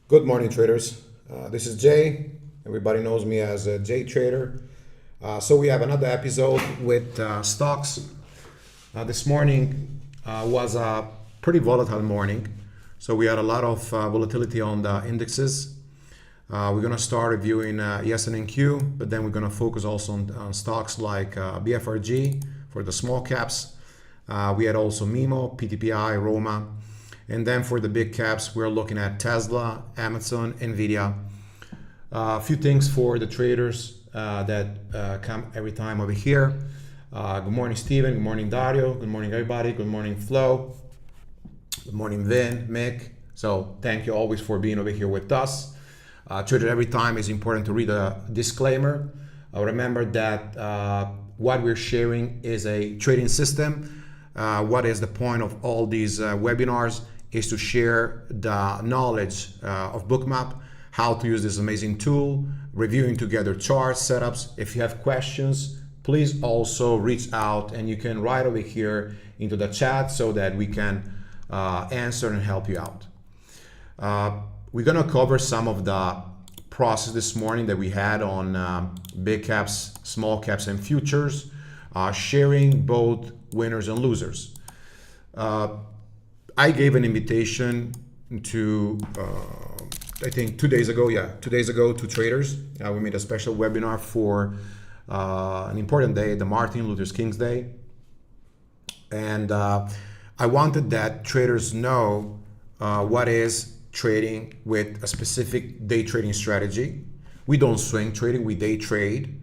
Good morning, traders. This is Jay. Everybody knows me as JTrader. So we have another episode with stocks. This morning was a pretty volatile morning. So we had a lot of volatility on the indexes. We're going to start reviewing ES&NQ, but then we're going to focus also on stocks like BFRG for the small caps. We had also MIMO, PTPI, Roma. And then for the big caps, we're looking at Tesla, Amazon, Nvidia. A few things for the traders that come every time over here. Good morning, Steven. Good morning, Dario. Good morning, everybody. Good morning, Flo. Good morning, Vin, Mick. So thank you always for being over here with us. Trader every time is important to read a disclaimer. Remember that what we're sharing is a trading system. What is the point of all these webinars is to share the knowledge of Bookmap, how to use this amazing tool, reviewing together charts, setups. If you have questions, please also reach out and you can write over here into the chat so that we can answer and help you out. We're gonna cover some of the process this morning that we had on big caps, small caps, and futures, sharing both winners and losers. I gave an invitation to, I think 2 days ago, to traders. We made a special webinar for an important day, the Martin Luther King's Day. And I wanted that traders know what is trading with a specific day trading strategy. We don't swing trading, we day trade.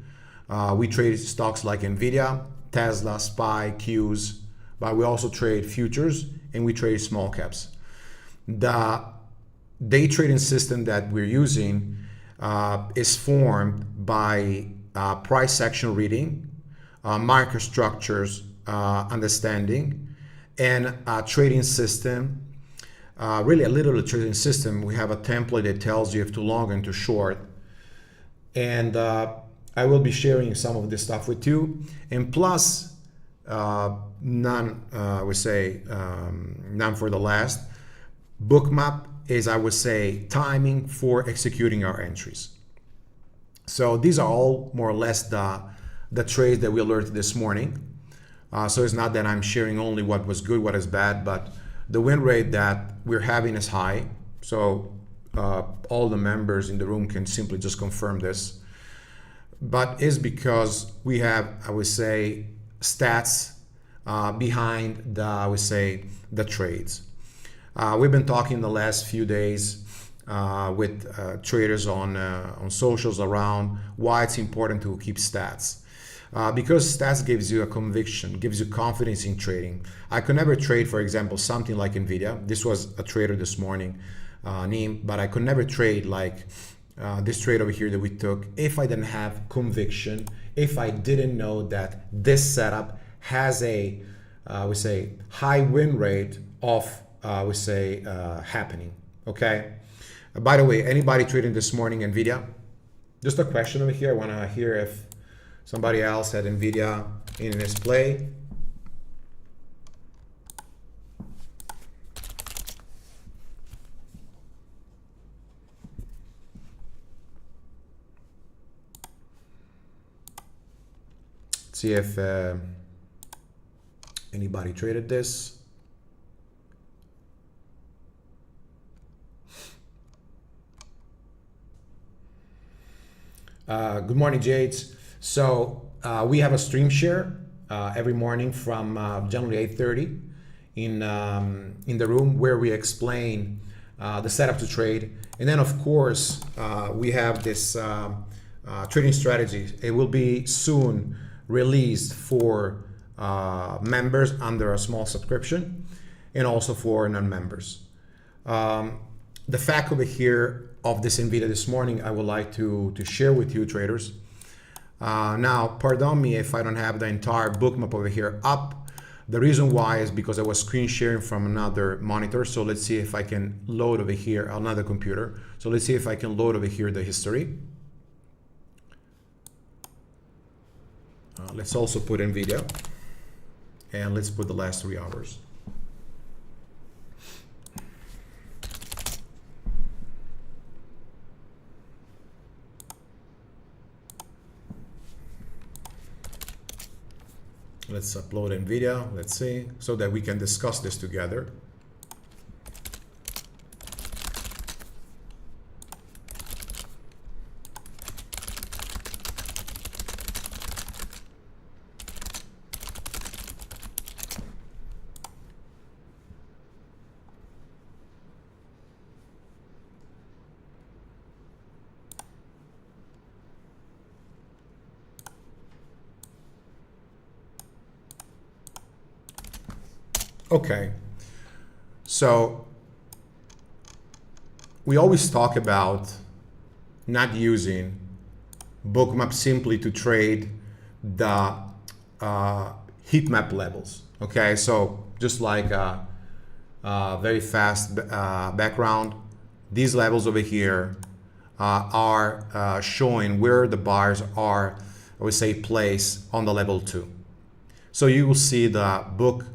We trade stocks like Nvidia, Tesla, SPY, Qs, but we also trade futures and we trade small caps. The day trading system that we're using is formed by price action reading, microstructures understanding, and a trading system. Really a little trading system. We have a template that tells you if to long and to short. And I will be sharing some of this stuff with you. And plus, none for the last. Bookmap is, I would say, timing for executing our entries. So these are all more or less the trades that we alerted this morning. So it's not that I'm sharing only what was good, what is bad, but the win rate that we're having is high. So all the members in the room can simply just confirm this. But it's because we have, I would say, stats behind the trades. We've been talking the last few days with traders on socials around why it's important to keep stats. Because stats gives you a conviction, gives you confidence in trading. I could never trade, for example, something like Nvidia. This was a trader this morning, Neem, but I could never trade like this trade over here that we took if I didn't have conviction, if I didn't know that this setup has a, high win rate of, happening, okay? By the way, anybody trading this morning Nvidia? Just a question over here. I want to hear if somebody else had Nvidia in his play. See if anybody traded this. Good morning, Jades. So we have a stream share every morning from generally 8:30 in the room where we explain the setup to trade, and then of course we have this trading strategy. It will be soon released for members under a small subscription and also for non-members. The fact over here of this Nvidia this morning, I would like to share with you traders. Now, pardon me if I don't have the entire Bookmap over here up. The reason why is because I was screen sharing from another monitor. So let's see if I can load over here another computer. So let's see if I can load over here the history. Let's also put Nvidia, and let's put the last 3 hours. Let's upload Nvidia, let's see, so that we can discuss this together. Okay, so we always talk about not using Bookmap simply to trade the heat map levels. Okay, so just like a very fast background, these levels over here are showing where the bars are, I would say, placed on the level 2. So you will see the book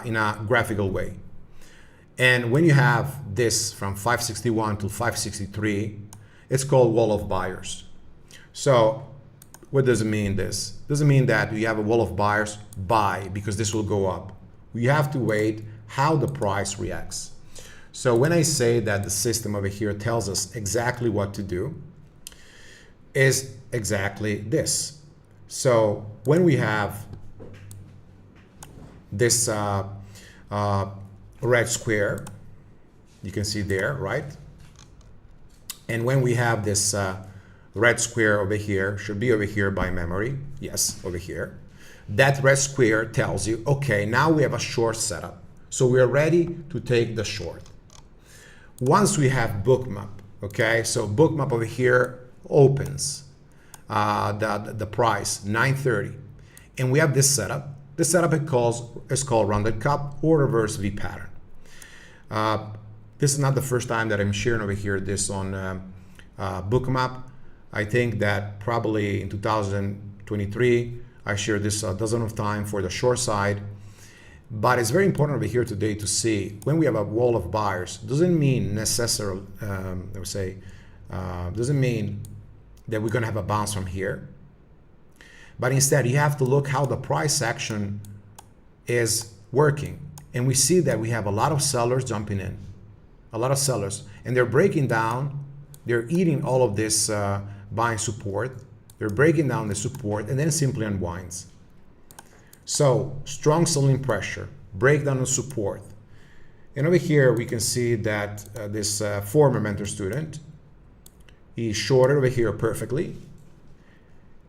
in a graphical way. And when you have this from 561 to 563, it's called wall of buyers. So what does it mean this? Does it mean that you have a wall of buyers, buy, because this will go up? We have to wait how the price reacts. So when I say that the system over here tells us exactly what to do, is exactly this. So when we have this red square, you can see there, right? And when we have this red square over here, should be over here by memory, yes, over here. That red square tells you, okay, now we have a short setup. So we are ready to take the short. Once we have Bookmap, okay, so Bookmap over here opens the price 930, and we have this setup. This setup is called rounded cup or reverse V pattern. This is not the first time that I'm sharing over here this on Bookmap. I think that probably in 2023 I shared this a dozen of times for the short side. But it's very important over here today to see when we have a wall of buyers, doesn't mean necessarily, I would say, doesn't mean that we're going to have a bounce from here. But instead, you have to look how the price action is working. And we see that we have a lot of sellers jumping in, a lot of sellers, and they're breaking down, they're eating all of this buying support, they're breaking down the support, and then it simply unwinds. So strong selling pressure, breakdown of support. And over here, we can see that this former mentor student, he shorted over here perfectly.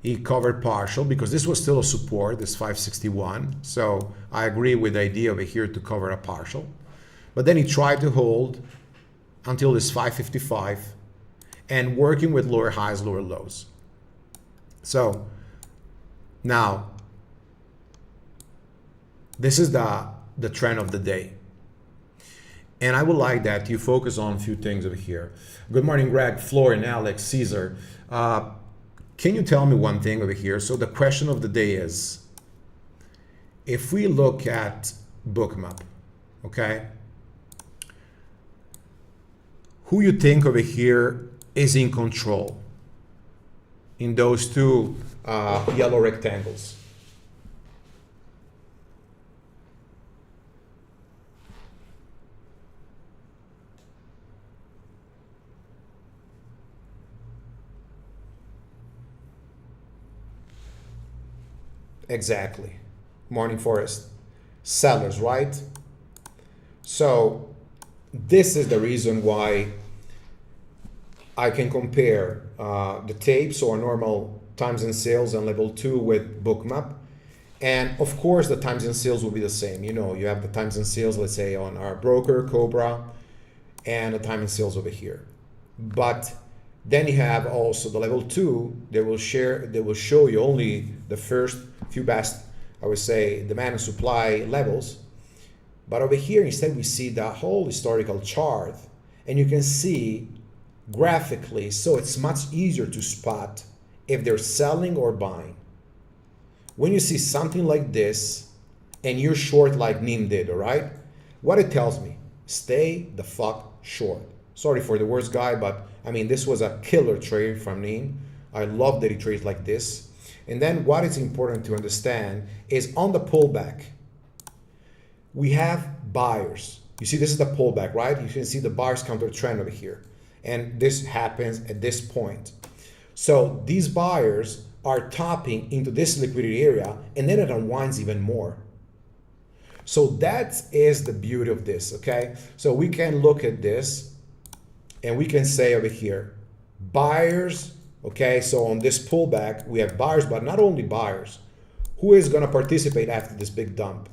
He covered partial because this was still a support, this 561. So I agree with the idea over here to cover a partial. But then he tried to hold until this 555 and working with lower highs, lower lows. So now, this is the trend of the day. And I would like that you focus on a few things over here. Good morning, Greg, Florian, Alex, Caesar. Can you tell me one thing over here? So the question of the day is, if we look at Bookmap, okay, who you think over here is in control in those two yellow rectangles? Exactly. Morning Forest. Sellers, right? So this is the reason why I can compare the tapes or normal times and sales on level 2 with Bookmap. And of course, the times and sales will be the same. You know, you have the times and sales, let's say, on our broker, Cobra, and the time and sales over here. But then you have also the level 2, they will show you only the first few best, I would say, demand and supply levels. But over here, instead, we see the whole historical chart, and you can see graphically, so it's much easier to spot if they're selling or buying. When you see something like this, and you're short like Nim did, all right? What it tells me, stay the fuck short. Sorry for the words, guy, but I mean, this was a killer trade from Nim. I love that he trades like this. And then what is important to understand is on the pullback, we have buyers. You see, this is the pullback, right? You can see the buyers counter trend over here. And this happens at this point. So these buyers are topping into this liquidity area, and then it unwinds even more. So that is the beauty of this, okay? So we can look at this and we can say over here, buyers, okay? So on this pullback, we have buyers, but not only buyers. Who is gonna participate after this big dump?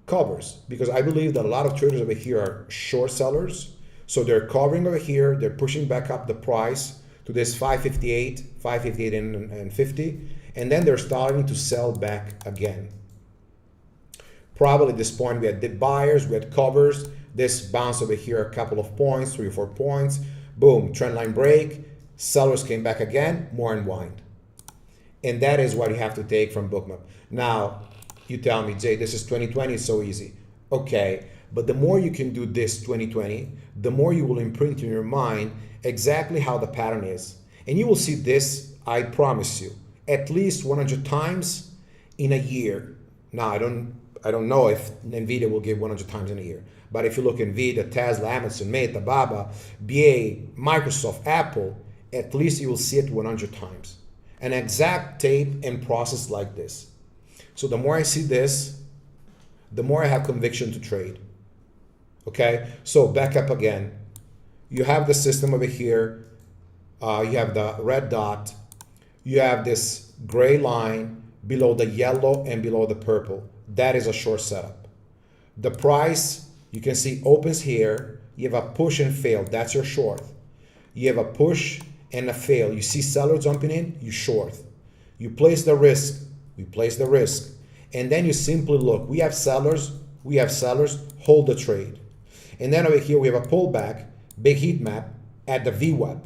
Covers, because I believe that a lot of traders over here are short sellers. So they're covering over here, they're pushing back up the price to this 558 and 50, and then they're starting to sell back again. Probably at this point we had the buyers, we had covers, this bounce over here a couple of points, 3 or 4 points, boom, trend line break, sellers came back again, more unwind. And that is what you have to take from Bookmap. Now, you tell me, Jay, this is 2020, it's so easy. Okay, but the more you can do this 2020, the more you will imprint in your mind exactly how the pattern is. And you will see this, I promise you, at least 100 times in a year. Now, I don't know if Nvidia will give 100 times in a year. But if you look at Nvidia, Tesla, Amazon, Meta, Baba, BA, Microsoft, Apple, at least you will see it 100 times. An exact tape and process like this. So the more I see this, the more I have conviction to trade. Okay, so back up again. You have the system over here. You have the red dot. You have this gray line below the yellow and below the purple. That is a short setup. The price, you can see, opens here. You have a push and fail. That's your short. You have a push and a fail. You see seller jumping in, you short. You place the risk. We place the risk. And then you simply look. We have sellers, hold the trade. And then over here we have a pullback, big heat map at the VWAP.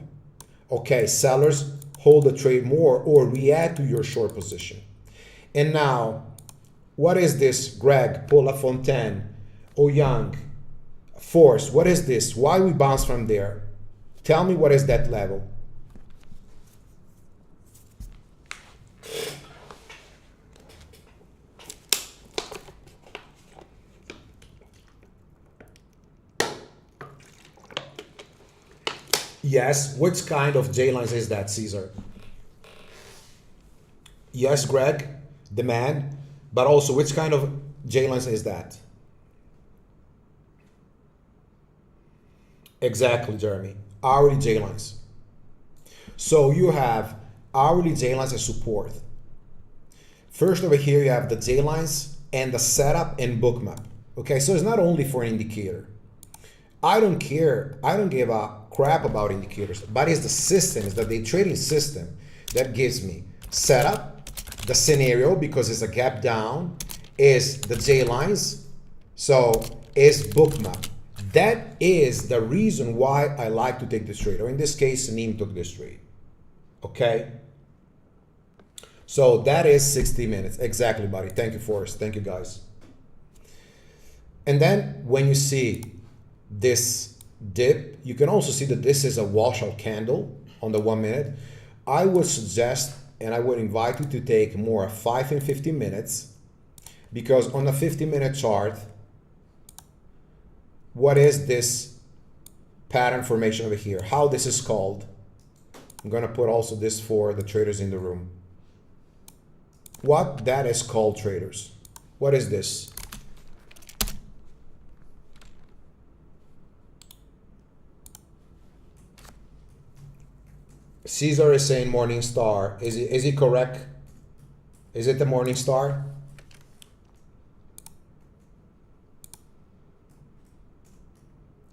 Okay, sellers hold the trade more or react to your short position. And now, what is this? Greg, Paul Lafontaine, Young, Force, what is this? Why we bounce from there? Tell me what is that level? Yes, which kind of J lines is that, Caesar? Yes, Greg, demand, but also which kind of J lines is that? Exactly, Jeremy, hourly J lines. So you have hourly J lines as support. First over here, you have the J lines and the setup and Bookmap. Okay, so it's not only for an indicator. I don't care, I don't give a crap about indicators, but it's the system, it's the day trading system that gives me setup, the scenario, because it's a gap down, is the J lines, so is Bookmap. That is the reason why I like to take this trade, or in this case, Neem took this trade, okay? So that is 60 minutes, exactly, buddy. Thank you, Forrest, thank you, guys. And then when you see this dip, you can also see that this is a washout candle on the 1 minute. I would suggest and I would invite you to take more 5 and 15 minutes, because on a 50-minute chart, what is this pattern formation over here? How this is called? I'm gonna put also this for the traders in the room. What that is called, traders? What is this? Caesar is saying morning star. Is he correct? Is it the morning star?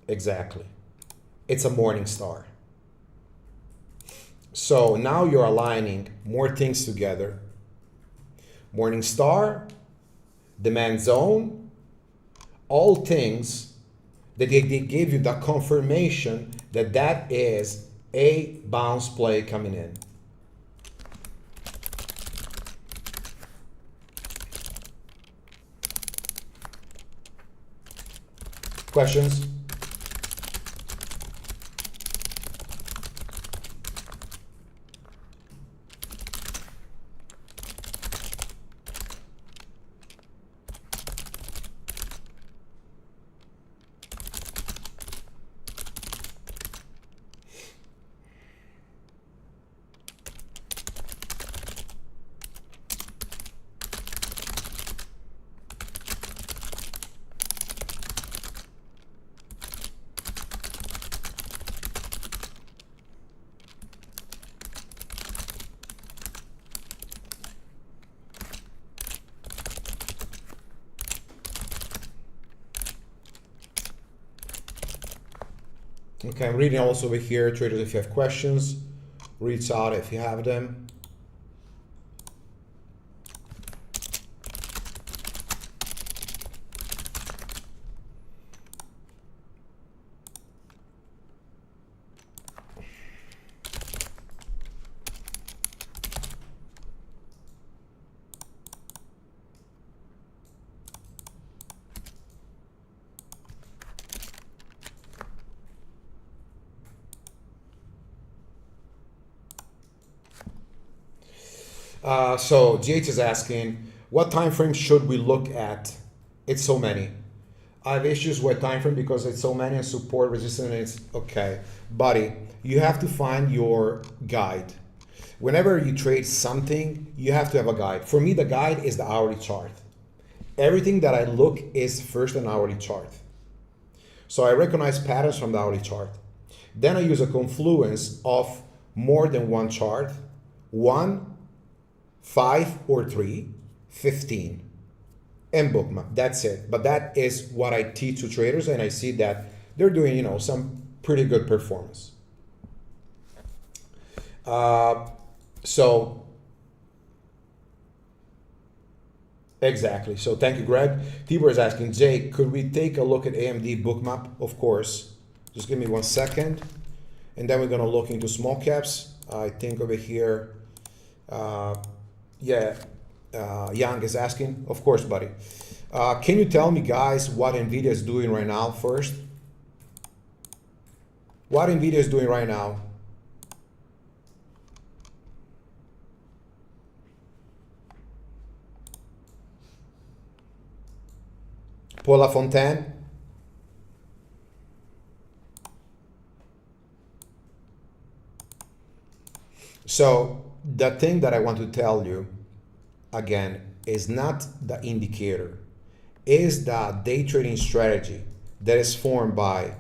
Exactly. It's a morning star. So now you're aligning more things together. Morning star, demand zone, all things that they give you the confirmation that that is a bounce play coming in. Questions? Okay, I'm reading also over here, traders, if you have questions, reach out if you have them. So GH is asking, what time frame should we look at? It's so many. I have issues with time frame because it's so many and support resistance. Okay, buddy, you have to find your guide. Whenever you trade something, you have to have a guide. For me, the guide is the hourly chart. Everything that I look is first an hourly chart. So I recognize patterns from the hourly chart. Then I use a confluence of more than one chart, 1, 5 or 3, 15, and Bookmap. That's it. But that is what I teach to traders, and I see that they're doing, you know, some pretty good performance. So exactly. So thank you, Greg. Tibor is asking, Jay, could we take a look at AMD Bookmap? Of course. Just give me 1 second, and then we're gonna look into small caps. I think over here. Young is asking, of course, buddy. Can you tell me, guys, what Nvidia is doing right now first? What Nvidia is doing right now? Paul Lafontaine? So the thing that I want to tell you, again, is not the indicator, is the day trading strategy that is formed by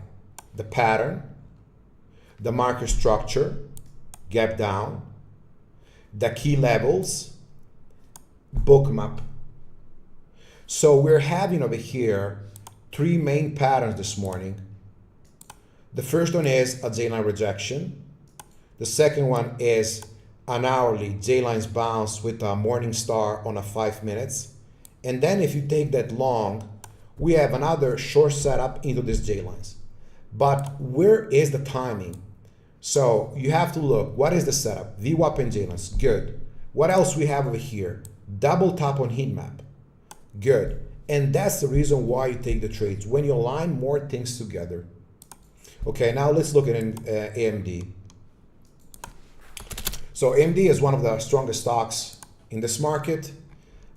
the pattern, the market structure, gap down, the key levels, Bookmap. So we're having over here 3 main patterns this morning. The first one is a J-line rejection. The second one is an hourly J-lines bounce with a morning star on a 5 minutes. And then if you take that long, we have another short setup into this J-lines. But where is the timing? So you have to look, what is the setup? VWAP and J-lines, good. What else we have over here? Double tap on heat map, good. And that's the reason why you take the trades, when you align more things together. Okay, now let's look at AMD. So AMD is one of the strongest stocks in this market.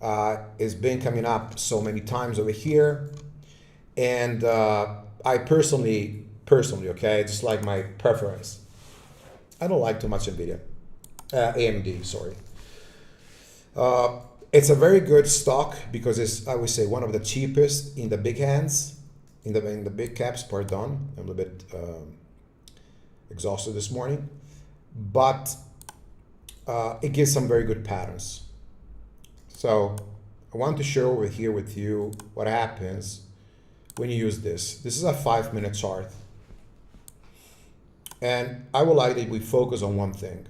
It's been coming up so many times over here. And I personally, okay, just like my preference, I don't like too much Nvidia, AMD, sorry. It's a very good stock because it's, I would say, one of the cheapest in the big hands, in the big caps, pardon. I'm a little bit exhausted this morning, but it gives some very good patterns. So I want to share over here with you what happens when you use this. This is a 5-minute chart. And I would like that we focus on one thing.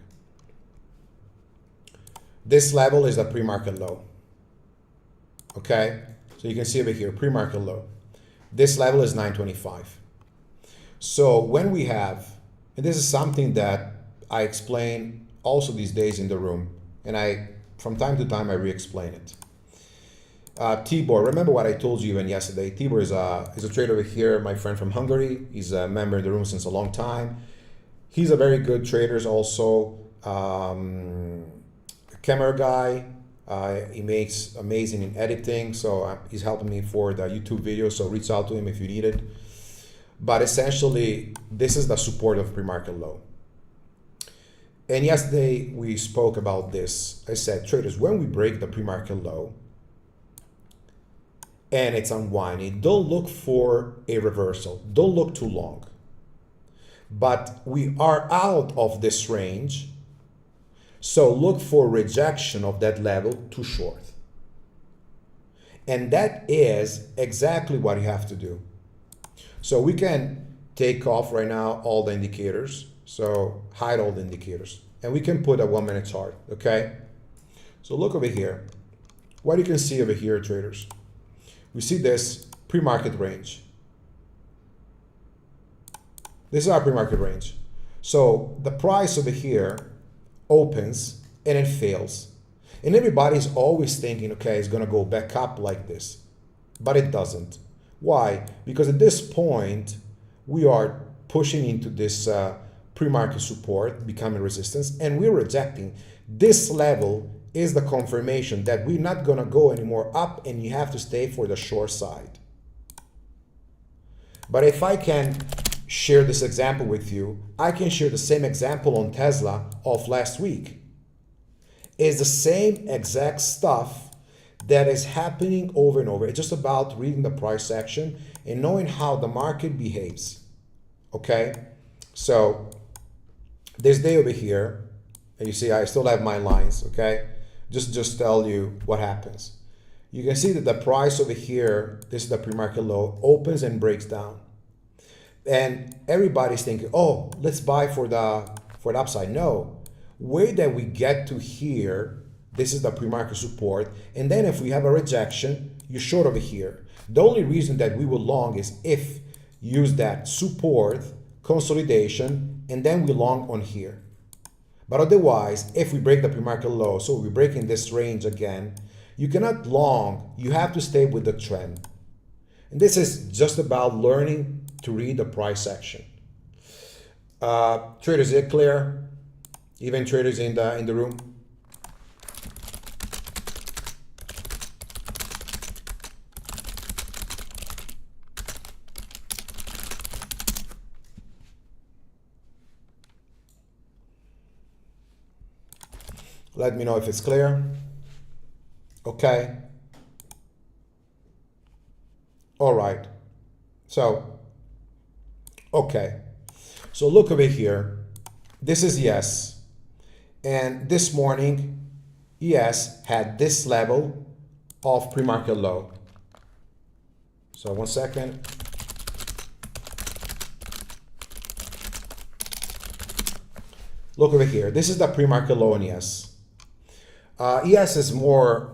This level is the pre-market low. Okay? So you can see over here, pre-market low. This level is 925. So when we have, and this is something that I explain also these days in the room, and from time to time I re-explain it. Tibor, remember what I told you even yesterday. Tibor is a trader over here, my friend from Hungary. He's a member in the room since a long time. He's a very good trader also. Camera guy. He makes amazing in editing, so he's helping me for the YouTube video, so reach out to him if you need it. But essentially, this is the support of pre-market low. And yesterday we spoke about this. I said, traders, when we break the pre-market low and it's unwinding, don't look for a reversal. Don't look too long. But we are out of this range, so look for rejection of that level too short. And that is exactly what you have to do. So we can take off right now all the indicators. So hide all the indicators. And we can put a 1 minute chart, okay? So look over here. What you can see over here, traders, we see this pre-market range. This is our pre-market range. So the price over here opens and it fails. And everybody's always thinking, okay, it's gonna go back up like this, but it doesn't. Why? Because at this point, we are pushing into this pre-market support, becoming resistance, and we're rejecting. This level is the confirmation that we're not gonna go anymore up and you have to stay for the short side. But if I can share this example with you, I can share the same example on Tesla of last week. It's the same exact stuff that is happening over and over. It's just about reading the price action and knowing how the market behaves. Okay, so this day over here, and you see I still have my lines, okay? Just tell you what happens. You can see that the price over here, this is the pre-market low, opens and breaks down. And everybody's thinking, oh, let's buy for the upside. No, way that we get to here, this is the pre-market support. And then if we have a rejection, you're short over here. The only reason that we will long is if use that support, consolidation, and then we long on here. But otherwise, if we break the pre-market low, so we're breaking this range again, you cannot long, you have to stay with the trend. And this is just about learning to read the price action. Traders, is it clear? Even traders in the room? Let me know if it's clear. Okay. All right. So, okay. So look over here. This is ES. And this morning, ES had this level of pre-market low. So 1 second. Look over here. This is the pre-market low in ES. ES is more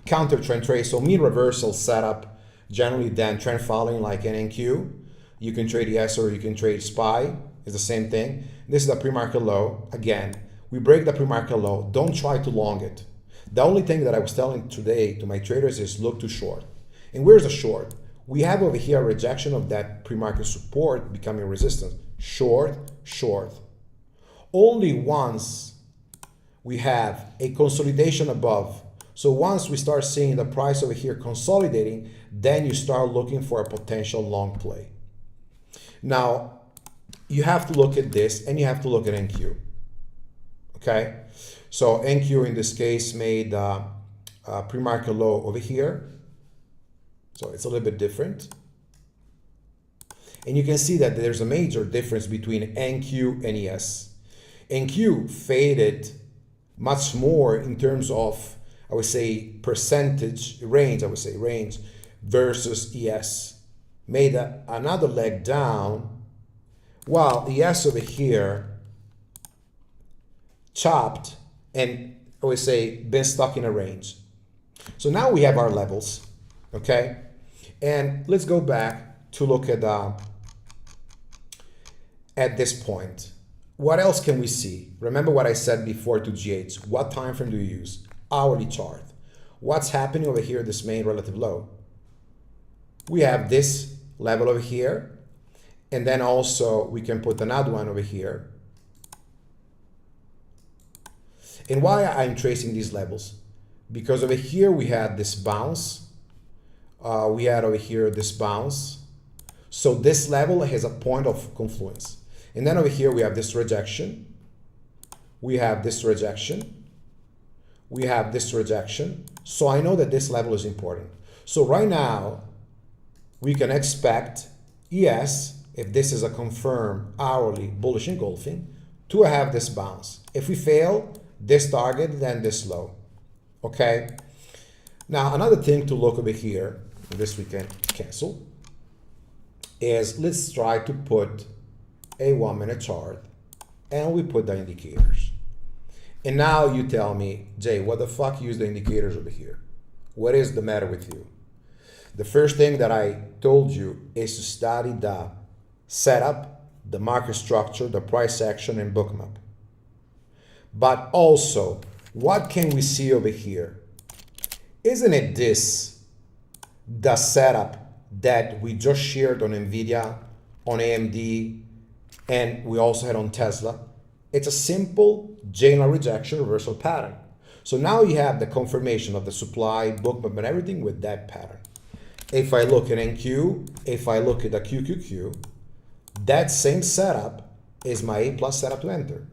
counter trend trade, so mean reversal setup generally than trend following like NNQ. You can trade ES or you can trade SPY. It's the same thing. This is the pre-market low. Again, we break the pre-market low. Don't try to long it. The only thing that I was telling today to my traders is look to short. And where's the short? We have over here a rejection of that pre-market support becoming resistance. Short, short. Only once we have a consolidation above. So once we start seeing the price over here consolidating, then you start looking for a potential long play. Now, you have to look at this and you have to look at NQ. Okay? So NQ in this case made a pre-market low over here. So it's a little bit different. And you can see that there's a major difference between NQ and ES. NQ faded much more in terms of, I would say, percentage range, range versus ES. Made another leg down, while ES over here chopped and, I would say, been stuck in a range. So now we have our levels, okay? And let's go back to look at this point. What else can we see? Remember what I said before to GH. What time frame do you use? Hourly chart. What's happening over here, this main relative low? We have this level over here. And then also we can put another one over here. And why I'm tracing these levels? Because over here we had this bounce. We had over here this bounce. So this level has a point of confluence. And then over here we have this rejection. We have this rejection. We have this rejection. So I know that this level is important. So right now we can expect ES, if this is a confirmed hourly bullish engulfing, to have this bounce. If we fail this target, then this low. Okay. Now another thing to look over here, this we can cancel. is let's try to put a 1 minute chart and we put the indicators. And now you tell me, Jay, what the fuck use the indicators over here? What is the matter with you? The first thing that I told you is to study the setup, the market structure, the price action, and Bookmap. But also, what can we see over here? Isn't it this, the setup that we just shared on Nvidia, on AMD, and we also had on Tesla? It's a simple J-line rejection reversal pattern. So now you have the confirmation of the supply, Bookmap, and everything with that pattern. If I look at NQ, if I look at the QQQ, that same setup is my A+ setup to enter.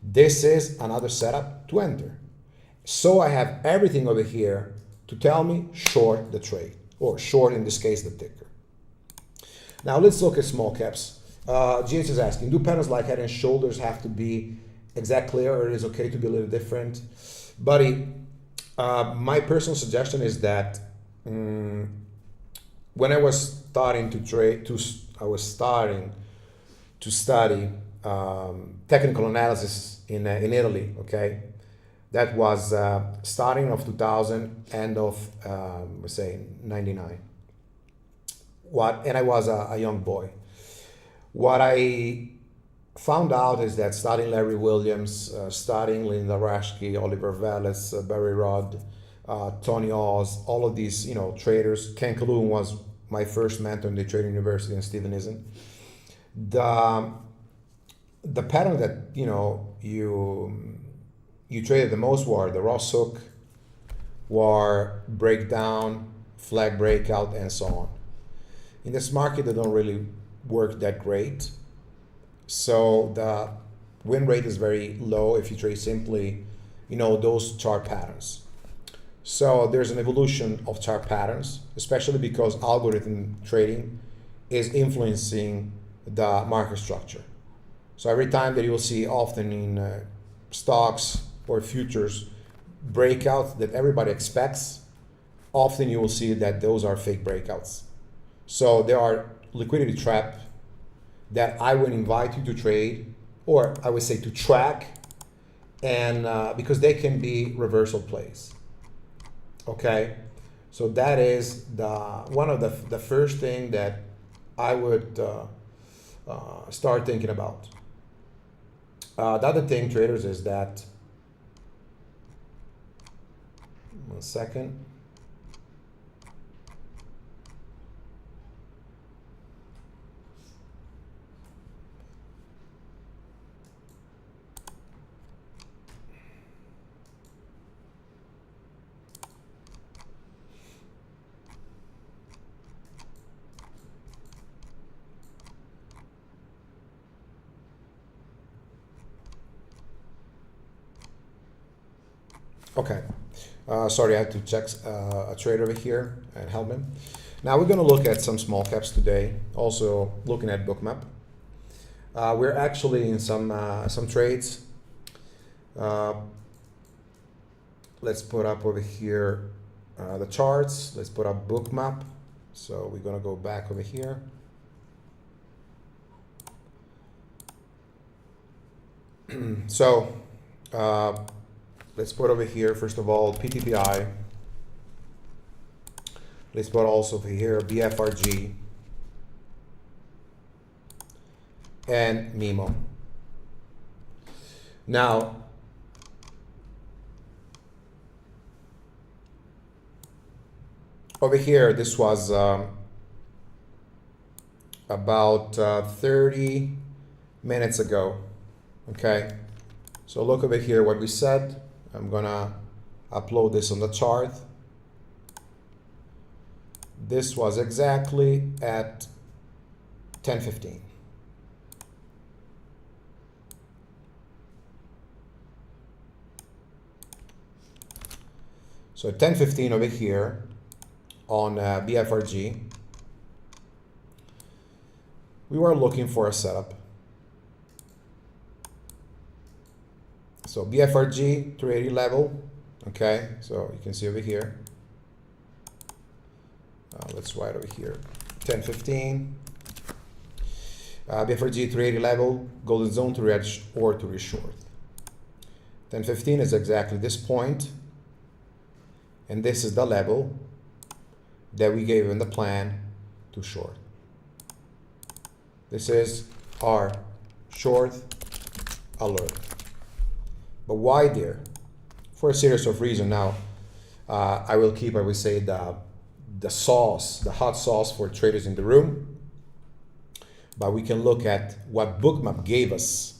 This is another setup to enter. So I have everything over here to tell me short the trade, or short in this case the ticker. Now let's look at small caps. GH is asking, do patterns like head and shoulders have to be exactly, or it is okay to be a little different? Buddy, my personal suggestion is that when I was starting to trade, I was starting to study technical analysis in Italy, okay? That was starting of 2000, end of, let's say, 99. And I was a young boy. What I found out is that studying Larry Williams, studying Linda Rashke, Oliver Velez, Barry Rod, Tony Oz, all of these, traders. Ken Calhoun was my first mentor in the Trading University, and Steven Isn't. The pattern that you traded the most were the Ross hook, war breakdown, flag breakout, and so on. In this market, they don't really work that great. So the win rate is very low if you trade simply, those chart patterns. So there's an evolution of chart patterns, especially because algorithm trading is influencing the market structure. So every time that you'll see often in stocks or futures breakouts that everybody expects, often you will see that those are fake breakouts. So there are liquidity trap that I would invite you to trade, or I would say to track, and because they can be reversal plays. Okay, so that is one of the first thing that I would start thinking about. The other thing, traders, is that, 1 second. Okay, sorry, I had to check a trade over here at Hellman. Now we're going to look at some small caps today, also looking at Bookmap. We're actually in some trades. Let's put up over here the charts. Let's put up Bookmap. So we're going to go back over here. So let's put over here, first of all, PTPI. Let's put also over here BFRG and MIMO. Now, over here, this was about 30 minutes ago, okay? So look over here what we said. I'm gonna upload this on the chart. This was exactly at 10:15. So at 10:15 over here on BFRG, we were looking for a setup. So BFRG 380 level, okay, so you can see over here. Let's write over here 10:15. BFRG 380 level, golden zone to read or to read short. 1015 is exactly this point, and this is the level that we gave in the plan to short. This is our short alert. But why there? For a series of reasons. Now, I will keep, I would say, the sauce, the hot sauce for traders in the room. But we can look at what Bookmap gave us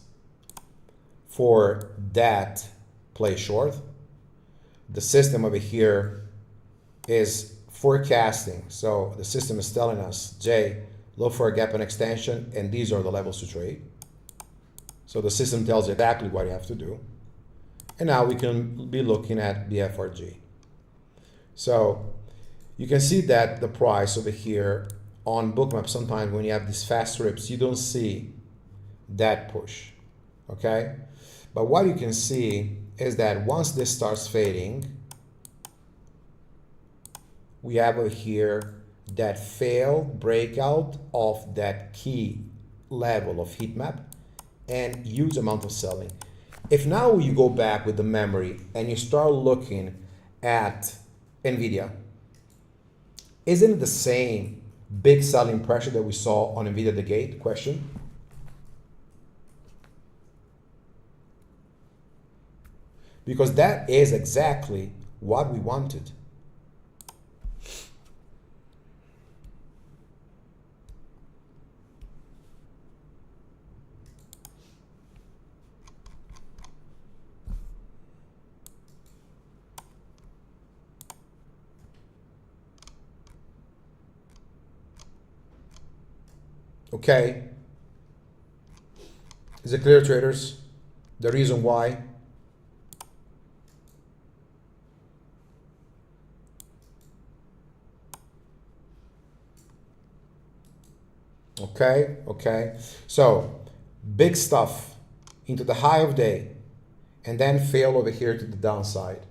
for that play short. The system over here is forecasting. So the system is telling us, Jay, look for a gap and extension, and these are the levels to trade. So the system tells you exactly what you have to do. And now we can be looking at BFRG. So you can see that the price over here on Bookmap, sometimes when you have these fast rips, you don't see that push, okay? But what you can see is that once this starts fading, we have over here that failed breakout of that key level of heat map and huge amount of selling. If now you go back with the memory and you start looking at Nvidia, isn't it the same big selling pressure that we saw on Nvidia at the gate? Question. Because that is exactly what we wanted. Okay, is it clear, traders? The reason why? Okay. So big stuff into the high of day and then fail over here to the downside.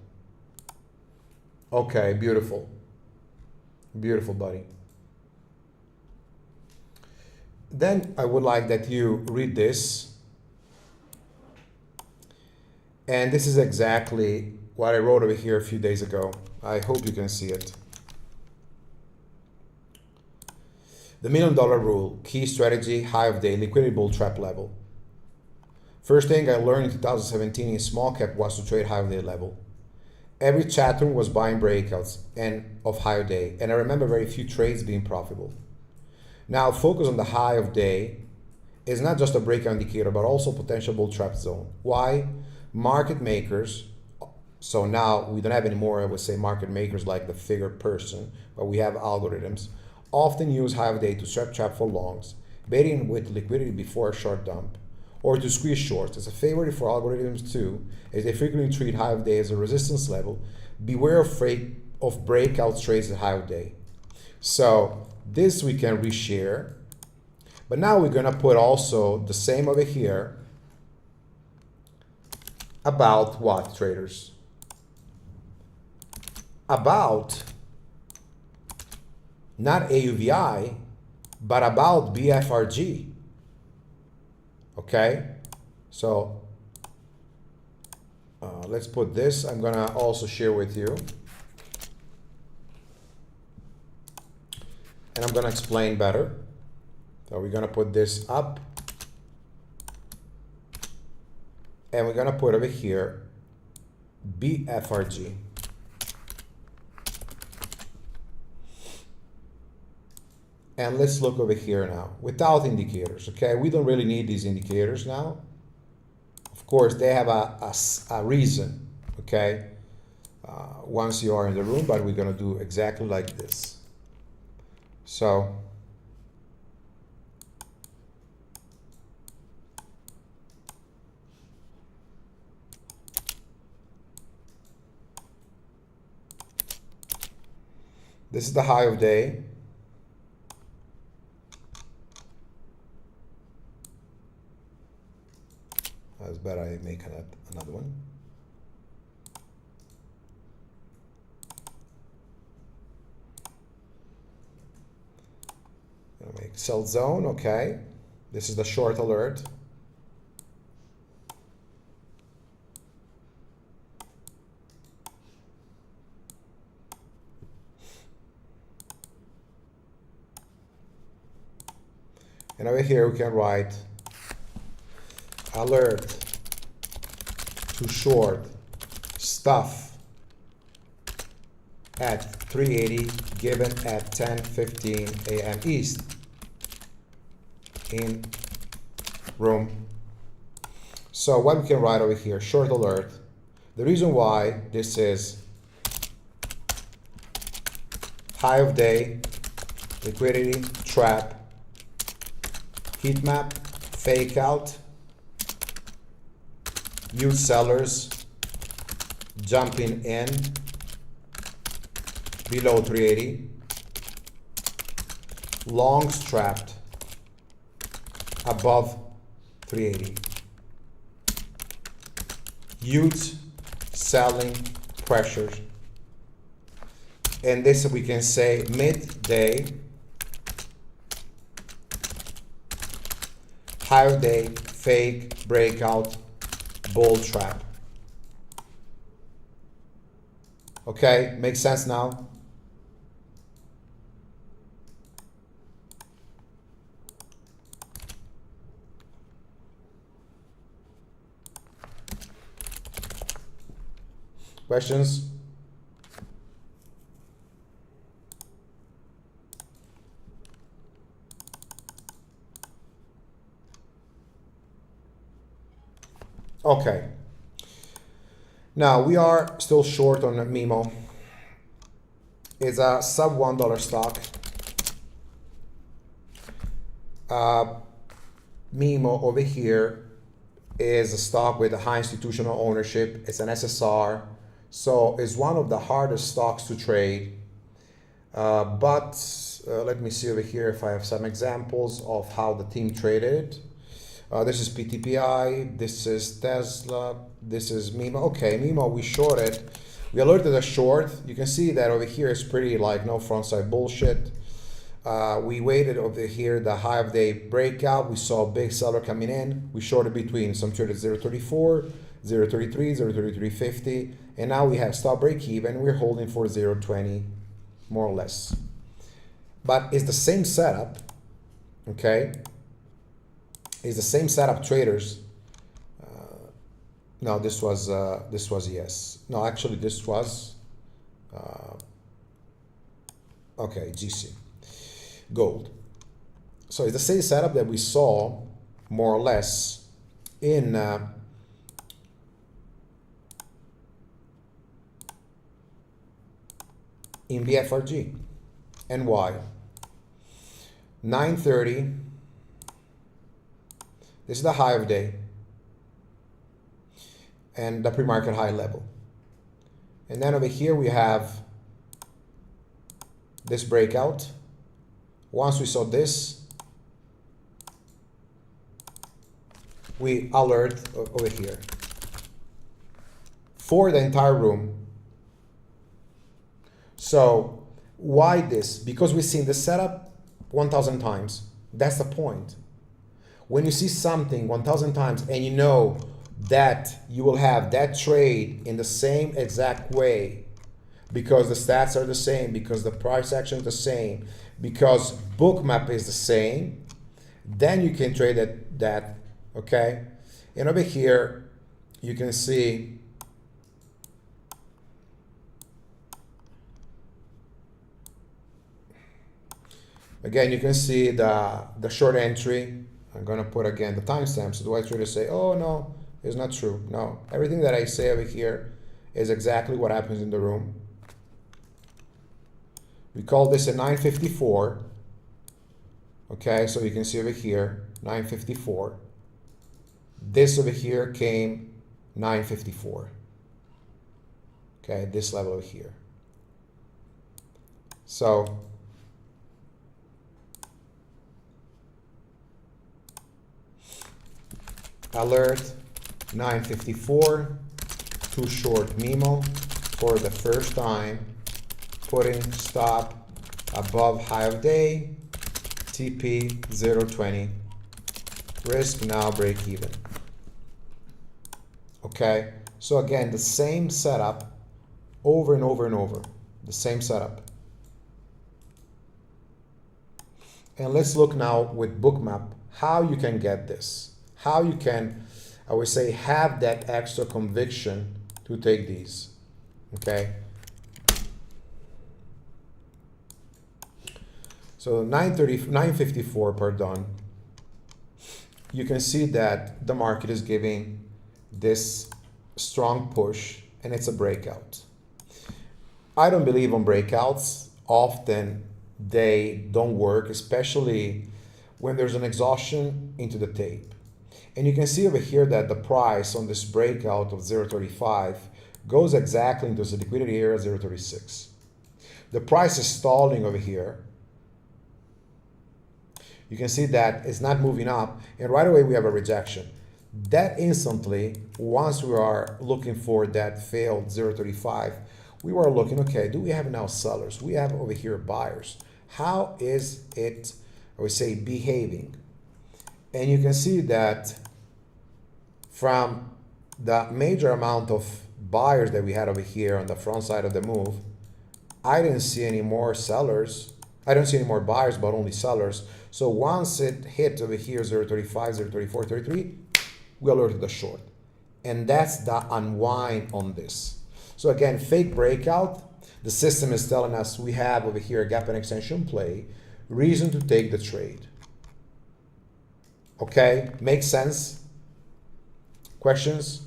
Okay, beautiful. Beautiful, buddy. Then I would like that you read this. And this is exactly what I wrote over here a few days ago. I hope you can see it. The $1 million rule, key strategy, high of day, liquidity bull trap level. First thing I learned in 2017 in small cap was to trade high of day level. Every chat room was buying breakouts and of higher day. And I remember very few trades being profitable. Now focus on the high of day is not just a breakout indicator, but also potential bull trap zone. Why? Market makers, so now we don't have any more, I would say, market makers like the figure person, but we have algorithms, often use high of day to strap trap for longs, baiting with liquidity before a short dump, or to squeeze shorts. It's a favorite for algorithms too, as they frequently treat high of day as a resistance level. Beware of breakout trades at high of day. So this we can reshare, but now we're gonna put also the same over here about what, traders? About not AUVI, but about BFRG. Okay, so let's put this. I'm gonna also share with you. And I'm going to explain better. So we're going to put this up. And we're going to put over here BFRG. And let's look over here now without indicators. Okay, we don't really need these indicators now. Of course, they have a reason. Okay, once you are in the room, but we're going to do exactly like this. So this is the high of day. It's better I make another one. Make sell zone, okay. This is the short alert. And over here we can write alert to short stuff at 380 given at 10:15 a.m. East in room. So what we can write over here, short alert. The reason why this is high of day, liquidity, trap, heat map, fake out, huge sellers jumping in below 380, longs trapped above 380, huge selling pressures, and this we can say midday, higher day, fake breakout, bull trap. Okay, makes sense now? Questions? Okay. Now we are still short on MIMO. It's a sub $1 stock. MIMO over here is a stock with a high institutional ownership. It's an SSR. So it's one of the hardest stocks to trade. But let me see over here if I have some examples of how the team traded it. This is PTPI, this is Tesla, this is MIMO. Okay, MIMO we shorted. We alerted a short. You can see that over here is pretty like no front side bullshit. We waited over here, the high of day breakout. We saw a big seller coming in. We shorted between some traded 0.34, 0.33, 0.3350. And now we have stop break even. We're holding for 0.20, more or less. But it's the same setup, okay? It's the same setup traders. No, this was yes. No, actually this was, okay, GC, gold. So it's the same setup that we saw more or less in BFRG. And why? 9:30. This is the high of day and the pre-market high level. And then over here we have this breakout. Once we saw this, we alert over here for the entire room. So why this? Because we've seen the setup 1,000 times. That's the point. When you see something 1,000 times and you know that you will have that trade in the same exact way because the stats are the same, because the price action is the same, because Bookmap is the same, then you can trade that, okay? And over here, you can see again, you can see the short entry. I'm gonna put again the timestamp. So do I try to say, oh no, it's not true? No, everything that I say over here is exactly what happens in the room. We call this a 954. Okay, so you can see over here, 954. This over here came 954. Okay, this level over here. So alert 954 to short MIMO for the first time, putting stop above high of day, TP 020. risk now break even. Okay, so again, the same setup over and over and over, the same setup. And let's look now with Bookmap how you can get this, how you can, I would say, have that extra conviction to take these. Okay, so 954 per done. You can see that the market is giving this strong push and it's a breakout. I don't believe on breakouts. Often they don't work, especially when there's an exhaustion into the tape. And you can see over here that the price on this breakout of 0.35 goes exactly into the liquidity area 0.36. The price is stalling over here. You can see that it's not moving up, and right away we have a rejection. That instantly, once we are looking for that failed 0.35, we were looking, okay, do we have now sellers? We have over here buyers. How is it, I would say, behaving? And you can see that from the major amount of buyers that we had over here on the front side of the move, I didn't see any more sellers. I don't see any more buyers, but only sellers. So once it hit over here, 0.35, 0.34, 33, we alerted the short. And that's the unwind on this. So again, fake breakout. The system is telling us we have over here a gap and extension play. Reason to take the trade. Okay, makes sense? Questions?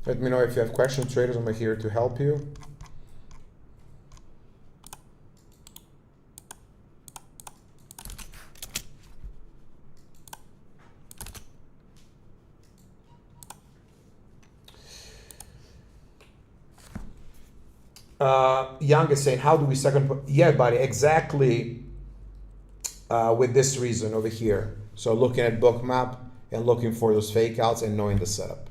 Let me know if you have questions, traders. I'm here to help you. Young is saying, how do we second? Yeah, buddy, exactly with this reason over here. So looking at Bookmap and looking for those fake outs and knowing the setup.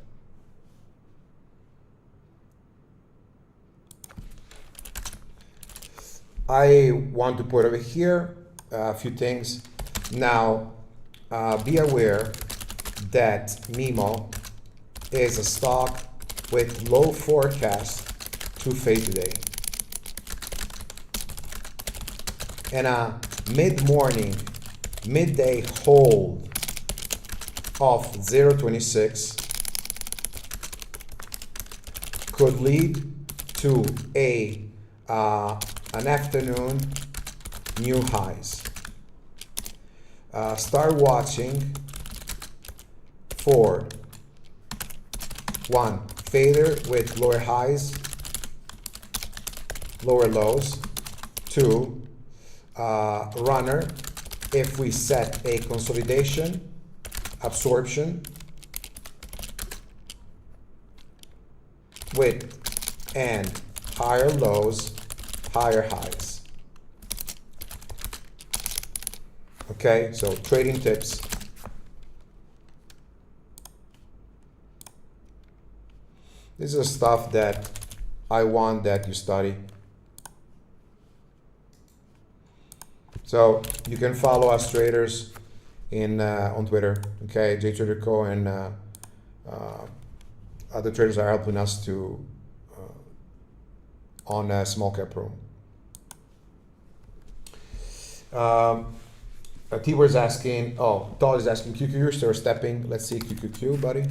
I want to put over here a few things. Now, be aware that MIMO is a stock with low forecast to fade today. And a mid-morning, midday hold of 0.26 could lead to an afternoon new highs. Start watching for 1, failure with lower highs, lower lows. 2, runner if we set a consolidation, absorption with and higher lows, higher highs. Okay, so trading tips. This is stuff that I want that you study. So you can follow us traders in on Twitter, okay, Jtraderco, and other traders are helping us to on a small cap room. T-Word is asking, oh, Todd is asking, QQQ still stepping. Let's see QQQ, buddy.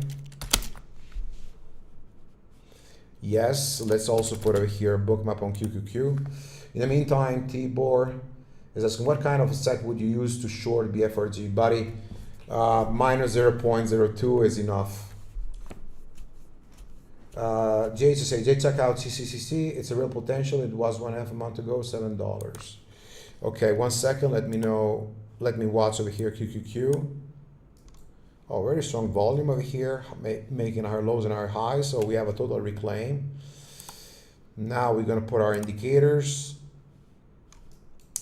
Yes, let's also put over here Bookmap on QQQ. In the meantime, T-Bor is asking, what kind of a set would you use to short BFRG, buddy? Minus 0.02 is enough. Jay to say, Jay, check out CCCC. It's a real potential. It was 1.5 a month ago, $7. Okay, 1 second. Let me know. Let me watch over here. QQQ. Oh, very strong volume over here, making our lows and our highs. So we have a total reclaim. Now we're gonna put our indicators.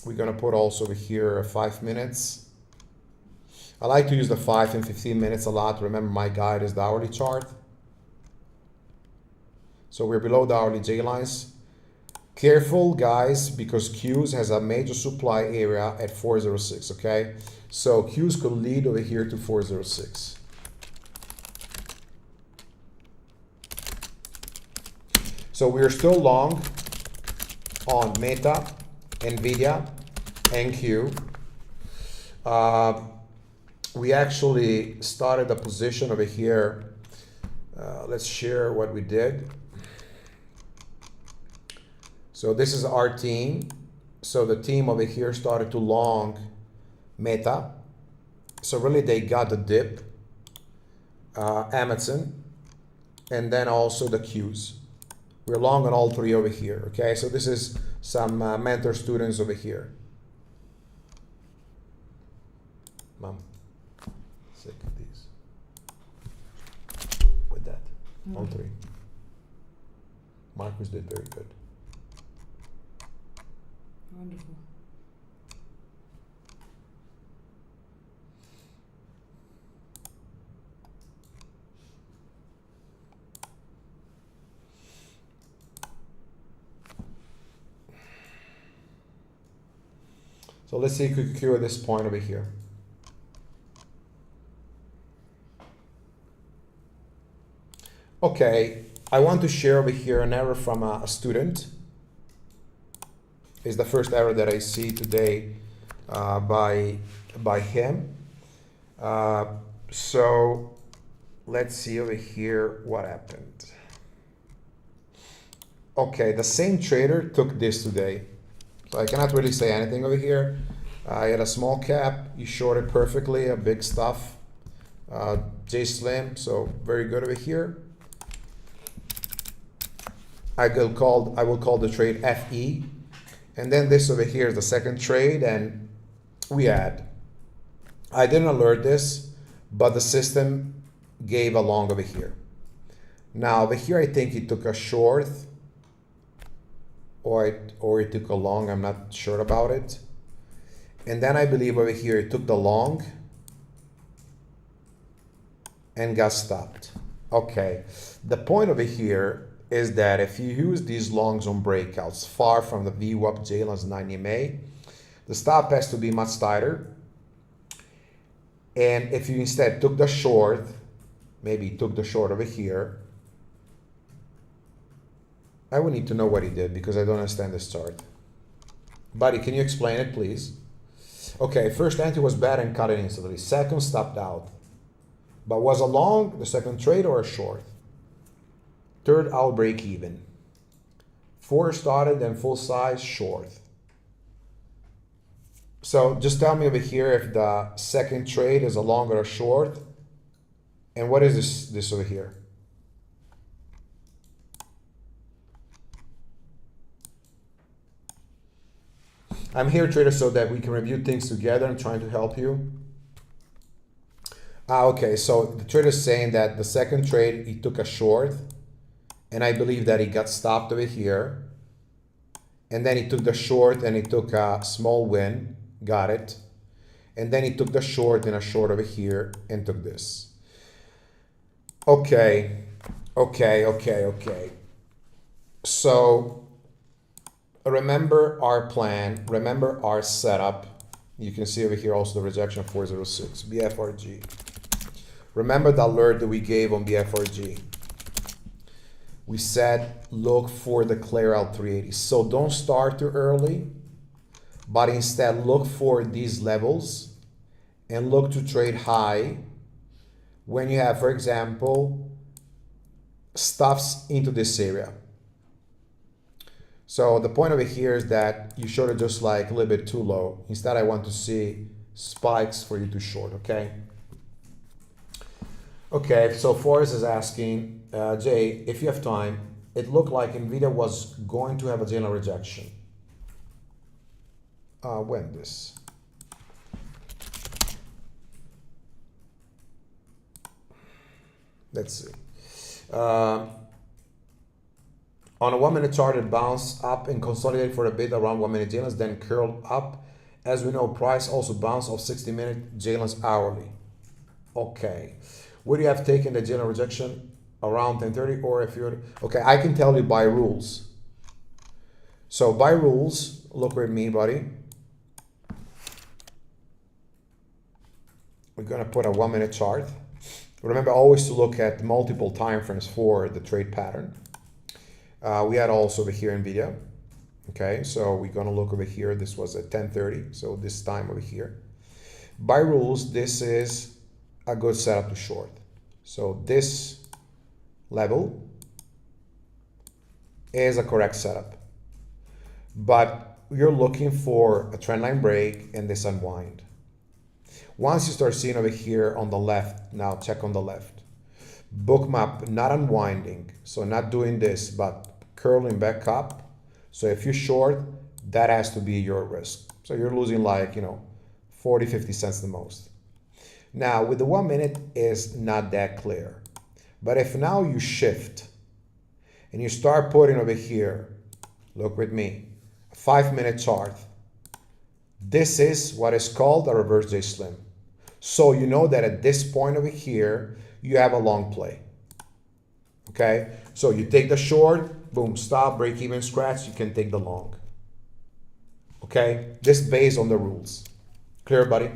We're gonna put also over here 5 minutes. I like to use the 5 and 15 minutes a lot. Remember, my guide is the hourly chart. So we're below the hourly J lines. Careful, guys, because Qs has a major supply area at 406, okay? So Qs could lead over here to 406. So we're still long on Meta, Nvidia, NQ. We actually started a position over here. Let's share what we did. So this is our team. So the team over here started to long Meta. So really they got the dip, Amazon, and then also the Qs. We're long on all three over here, okay? So this is some mentor students over here. Mom, sick of these. With that, all three. Marcus did very good. Wonderful. So let's see QQQ at this point over here. Okay, I want to share over here an error from a student. It's the first error that I see today by him. So let's see over here what happened. Okay, the same trader took this today. So I cannot really say anything over here. I had a small cap, he shorted perfectly, a big stuff. J Slim, so very good over here. I will call the trade FE. And then this over here is the second trade, and we had. I didn't alert this, but the system gave a long over here. Now over here, I think he took a short, or it took a long, I'm not sure about it. And then I believe over here, it took the long and got stopped. Okay, the point over here is that if you use these longs on breakouts far from the VWAP J-lines 90 MA, the stop has to be much tighter. And if you instead took the short, maybe took the short over here, I would need to know what he did because I don't understand this chart. Buddy, can you explain it, please? Okay, first entry was bad and cut it instantly. Second, stopped out. But was a long, the second trade, or a short? Third, I'll break even. 4 started, then full size, short. So just tell me over here if the second trade is a long or a short. And what is this over here? I'm here, trader, so that we can review things together. I'm trying to help you. Okay, so the trader is saying that the second trade, he took a short. And I believe that he got stopped over here. And then he took the short and he took a small win. Got it. And then he took the short and a short over here and took this. Okay. So remember our plan, remember our setup. You can see over here also the rejection 406, BFRG. Remember the alert that we gave on BFRG. We said look for the clear out 380. So don't start too early, but instead look for these levels and look to trade high when you have, for example, stuffs into this area. So the point over here is that you shorted just like a little bit too low. Instead, I want to see spikes for you to short, okay? Okay, so Forrest is asking, Jay, if you have time, it looked like Nvidia was going to have a general rejection. When this? Let's see. On a 1 minute chart, it bounced up and consolidated for a bit around 1 minute J-lines, then curled up. As we know, price also bounced off 60-minute J-lines hourly. Okay. Would you have taken the general rejection around 10:30, or if you're okay? I can tell you by rules. So by rules, look with me, buddy. We're gonna put a 1 minute chart. Remember always to look at multiple time frames for the trade pattern. We had also over here Nvidia. Okay, so we're gonna look over here. This was at 10:30, so this time over here. By rules, this is a good setup to short. So this level is a correct setup, but you're looking for a trendline break and this unwind. Once you start seeing over here on the left, now check on the left. Bookmap not unwinding, so not doing this, but curling back up. So if you short, that has to be your risk. So you're losing like, 40, 50 cents the most. Now with the 1 minute is not that clear. But if now you shift and you start putting over here, look with me, a 5 minute chart. This is what is called a reverse J slim. So you know that at this point over here, you have a long play. Okay, so you take the short, boom, stop, break even, scratch, you can take the long. Okay, this based on the rules. Clear, buddy?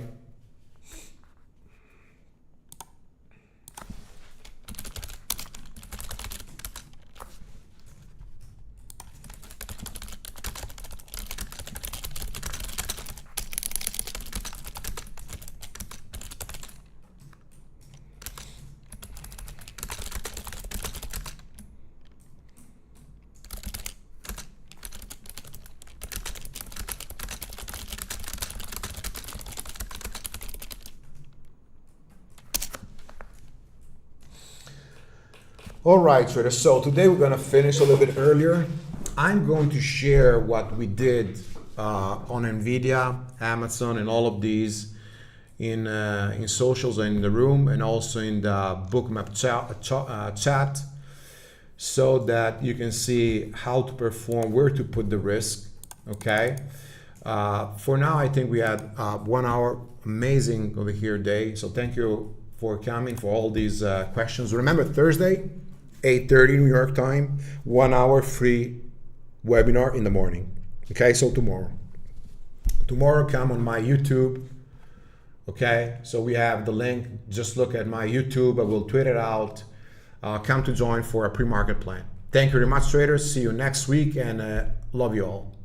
All right, traders, so today we're gonna finish a little bit earlier. I'm going to share what we did on Nvidia, Amazon, and all of these in socials and in the room, and also in the Bookmap chat, so that you can see how to perform, where to put the risk, okay? For now, I think we had 1 hour amazing over here day, so thank you for coming, for all these questions. Remember, Thursday, 8:30 New York time, 1 hour free webinar in the morning. Okay, so tomorrow come on my YouTube. Okay, so we have the link. Just look at my YouTube. I will tweet it out. Come to join for a pre-market plan. Thank you very much, traders. See you next week, and love you all.